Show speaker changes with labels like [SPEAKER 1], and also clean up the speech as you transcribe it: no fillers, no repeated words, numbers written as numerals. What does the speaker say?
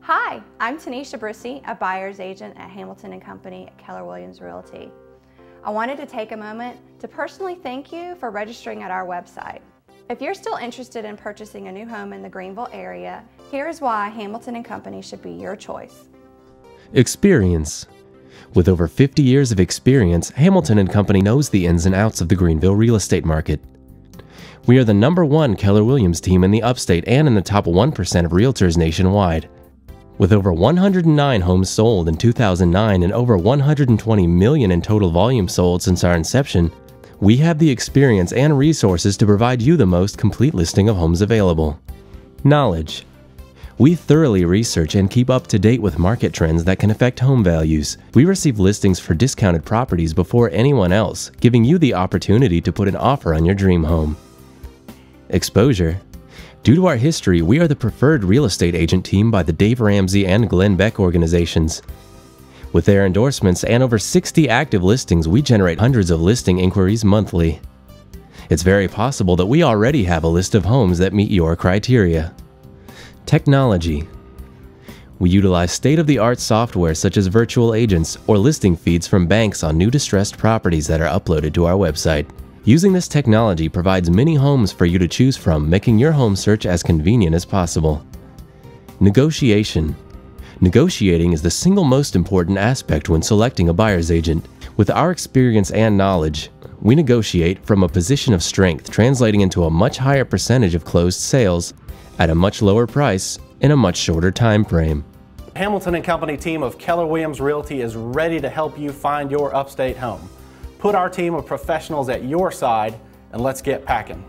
[SPEAKER 1] Hi, I'm Tanisha Brissy, a buyer's agent at Hamilton & Company at Keller Williams Realty. I wanted to take a moment to personally thank you for registering at our website. If you're still interested in purchasing a new home in the Greenville area, here is why Hamilton & Company should be your choice.
[SPEAKER 2] Experience. With over 50 years of experience, Hamilton & Company knows the ins and outs of the Greenville real estate market. We are the #1 Keller Williams team in the upstate and in the top 1% of realtors nationwide. With over 109 homes sold in 2009 and over $120 million in total volume sold since our inception, we have the experience and resources to provide you the most complete listing of homes available. Knowledge. We thoroughly research and keep up to date with market trends that can affect home values. We receive listings for discounted properties before anyone else, giving you the opportunity to put an offer on your dream home. Exposure. Due to our history, we are the preferred real estate agent team by the Dave Ramsey and Glenn Beck organizations. With their endorsements and over 60 active listings, we generate hundreds of listing inquiries monthly. It's very possible that we already have a list of homes that meet your criteria. Technology. We utilize state-of-the-art software such as virtual agents or listing feeds from banks on new distressed properties that are uploaded to our website. Using this technology provides many homes for you to choose from, making your home search as convenient as possible. Negotiation. Negotiating is the single most important aspect when selecting a buyer's agent. With our experience and knowledge, we negotiate from a position of strength, translating into a much higher percentage of closed sales at a much lower price in a much shorter time frame.
[SPEAKER 3] Hamilton & Company team of Keller Williams Realty is ready to help you find your upstate home. Put our team of professionals at your side and let's get packing.